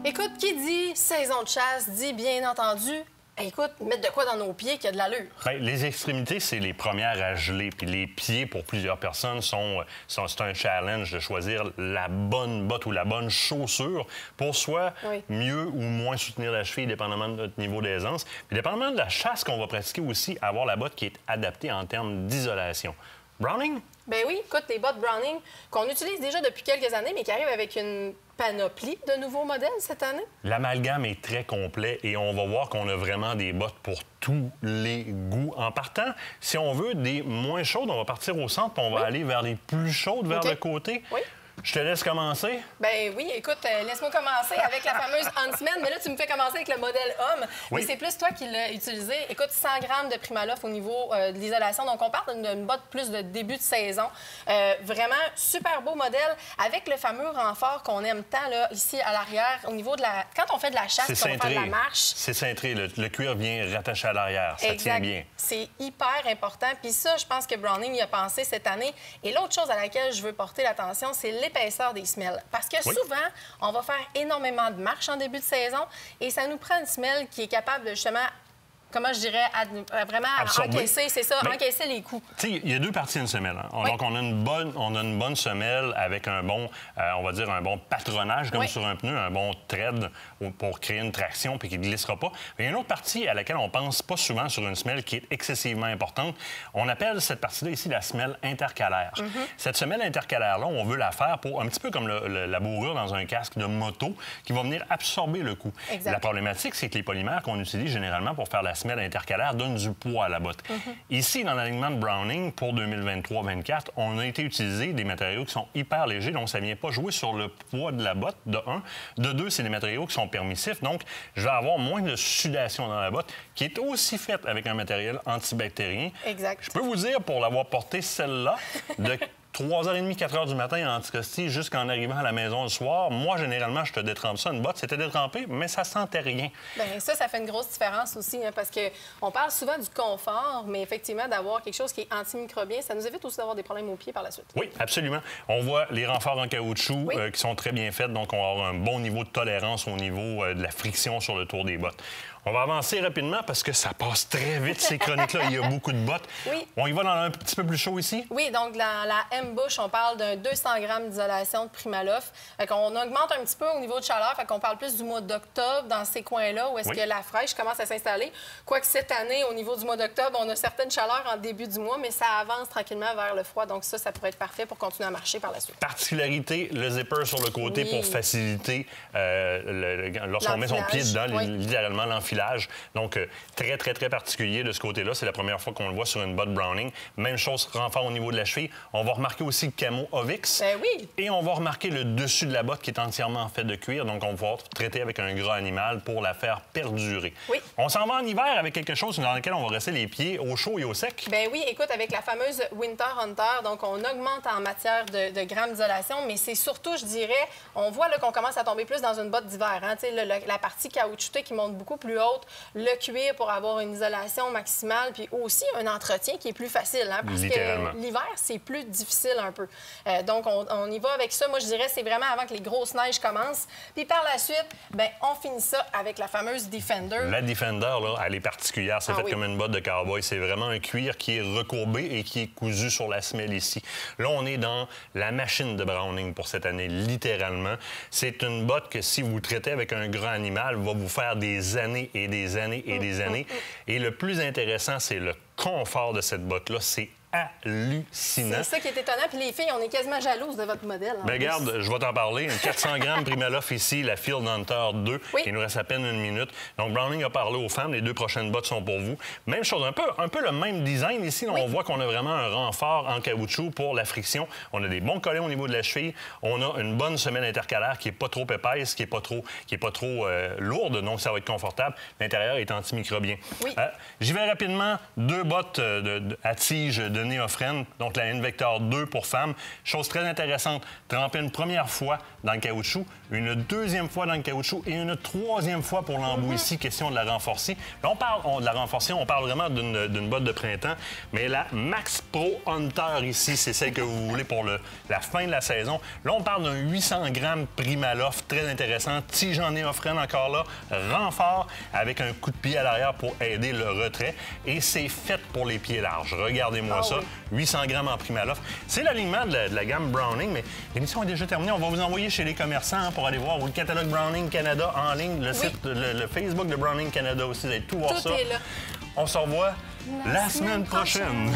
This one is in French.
Écoute, qui dit saison de chasse dit bien entendu, écoute, mettre de quoi dans nos pieds qui a de l'allure. Bien, les extrémités, c'est les premières à geler. Puis les pieds, pour plusieurs personnes, c'est un challenge de choisir la bonne botte ou la bonne chaussure pour soit mieux ou moins soutenir la cheville, dépendamment de notre niveau d'aisance. Puis dépendamment de la chasse qu'on va pratiquer aussi, avoir la botte qui est adaptée en termes d'isolation. Browning? Ben oui, écoute, les bottes Browning qu'on utilise déjà depuis quelques années, mais qui arrivent avec une panoplie de nouveaux modèles cette année. L'amalgame est très complet et on va voir qu'on a vraiment des bottes pour tous les goûts. En partant, si on veut des moins chaudes, on va partir au centre puis on va aller vers les plus chaudes, vers le côté. Oui. Je te laisse commencer. Ben oui, écoute, laisse-moi commencer avec la fameuse Huntsman, mais là, tu me fais commencer avec le modèle homme. Oui. Mais c'est plus toi qui l'as utilisé. Écoute, 100 grammes de Primaloft au niveau de l'isolation. Donc, on parle d'une botte plus de début de saison. Vraiment, super beau modèle avec le fameux renfort qu'on aime tant, là, ici à l'arrière, au niveau de la... Quand on fait de la chasse, quand on fait de la marche... C'est cintré. Le cuir vient rattaché à l'arrière. Ça tient bien. C'est hyper important. Puis ça, je pense que Browning y a pensé cette année. Et l'autre chose à laquelle je veux porter l'attention, c'est l'épaisseur des semelles. Parce que souvent, on va faire énormément de marches en début de saison et ça nous prend une semelle qui est capable de justement, comment je dirais, vraiment encaisser, c'est ça, encaisser les coups. Tu sais, il y a deux parties d'une semelle. Hein. Donc, on a une bonne semelle avec un bon, on va dire, un bon patronage, comme sur un pneu, un bon thread pour créer une traction puis qui ne glissera pas. Mais il y a une autre partie à laquelle on pense pas souvent sur une semelle qui est excessivement importante. On appelle cette partie-là ici la semelle intercalaire. Cette semelle intercalaire-là, on veut la faire pour un petit peu comme la bourrure dans un casque de moto qui va venir absorber le coup. La problématique, c'est que les polymères qu'on utilise généralement pour faire la semelle intercalaire donnent du poids à la botte. Ici, dans l'alignement de Browning pour 2023-24, on a été utiliser des matériaux qui sont hyper légers, donc ça ne vient pas jouer sur le poids de la botte, de un. De deux, c'est des matériaux qui sont permissifs, donc je vais avoir moins de sudation dans la botte, qui est aussi faite avec un matériel antibactérien. Exact. Je peux vous dire, pour l'avoir porté celle-là, de 3h30, 4h du matin en anticosti jusqu'en arrivant à la maison le soir. Moi, généralement, je te détrempe ça. Une botte, c'était détrempé, mais ça sentait rien. Bien, ça fait une grosse différence aussi, hein, parce qu'on parle souvent du confort, mais effectivement, d'avoir quelque chose qui est antimicrobien, ça nous évite aussi d'avoir des problèmes aux pieds par la suite. Oui, absolument. On voit les renforts en caoutchouc qui sont très bien faits, donc on va avoir un bon niveau de tolérance au niveau de la friction sur le tour des bottes. On va avancer rapidement parce que ça passe très vite, ces chroniques-là. Il y a beaucoup de bottes. Oui. On y va dans un petit peu plus chaud ici? Oui, donc dans la M-Bush, on parle d'un 200 grammes d'isolation de Primaloft. On augmente un petit peu au niveau de chaleur, fait qu'on parle plus du mois d'octobre dans ces coins-là où est-ce que la fraîche commence à s'installer. Quoique cette année, au niveau du mois d'octobre, on a certaines chaleurs en début du mois, mais ça avance tranquillement vers le froid. Donc ça pourrait être parfait pour continuer à marcher par la suite. Particularité, le zipper sur le côté pour faciliter lorsqu'on met son pied dedans, littéralement l'enfilage. Donc, très, très, très particulier de ce côté-là. C'est la première fois qu'on le voit sur une botte Browning. Même chose, renfort au niveau de la cheville. On va remarquer aussi le camo Ovix. Ben oui. Et on va remarquer le dessus de la botte qui est entièrement fait de cuir. Donc, on va traiter avec un gras animal pour la faire perdurer. Oui. On s'en va en hiver avec quelque chose dans lequel on va rester les pieds au chaud et au sec. Ben oui, écoute, avec la fameuse Winter Hunter, donc on augmente en matière de grammes d'isolation, mais c'est surtout, je dirais, on voit qu'on commence à tomber plus dans une botte d'hiver. Hein? La partie caoutchoutée qui monte beaucoup plus haute, le cuir pour avoir une isolation maximale, puis aussi un entretien qui est plus facile, hein, parce que l'hiver, c'est plus difficile un peu. Donc, on y va avec ça. Moi, je dirais, c'est vraiment avant que les grosses neiges commencent. Puis par la suite, bien, on finit ça avec la fameuse Defender. La Defender, là, elle est particulière. C'est fait comme une botte de cowboy. C'est vraiment un cuir qui est recourbé et qui est cousu sur la semelle ici. Là, on est dans la machine de Browning pour cette année, littéralement. C'est une botte que, si vous traitez avec un grand animal, va vous faire des années et des années et des années. Et le plus intéressant, c'est le confort de cette botte-là. C'est hallucinant. C'est ça qui est étonnant. Puis les filles, on est quasiment jalouses de votre modèle. Bien, regarde, je vais t'en parler. Une 400 grammes Primaloft ici, la Field Hunter 2. Il nous reste à peine une minute. Donc, Browning a parlé aux femmes. Les deux prochaines bottes sont pour vous. Même chose, un peu le même design ici. On voit qu'on a vraiment un renfort en caoutchouc pour la friction. On a des bons collets au niveau de la cheville. On a une bonne semelle intercalaire qui n'est pas trop épaisse, qui n'est pas trop lourde. Donc, ça va être confortable. L'intérieur est antimicrobien. J'y vais rapidement. Deux bottes à tige de Néophrène, donc la Invector 2 pour femmes. Chose très intéressante, tremper une première fois dans le caoutchouc, une deuxième fois dans le caoutchouc et une troisième fois pour l'embout ici, question de la renforcer. Là, on parle de la renforcer, on parle vraiment d'une botte de printemps, mais la Max Pro Hunter ici, c'est celle que vous voulez pour la fin de la saison. Là, on parle d'un 800 grammes Primaloft, très intéressant. Tige en Néophrène encore là, renfort avec un coup de pied à l'arrière pour aider le retrait. Et c'est fait pour les pieds larges. Regardez-moi ça, 800 grammes en Primaloft. C'est l'alignement de la gamme Browning, mais l'émission est déjà terminée. On va vous envoyer chez les commerçants pour aller voir, ou le catalogue Browning Canada en ligne, le site, le Facebook de Browning Canada aussi, vous allez tout voir ça. Tout est là. On se revoit la semaine prochaine.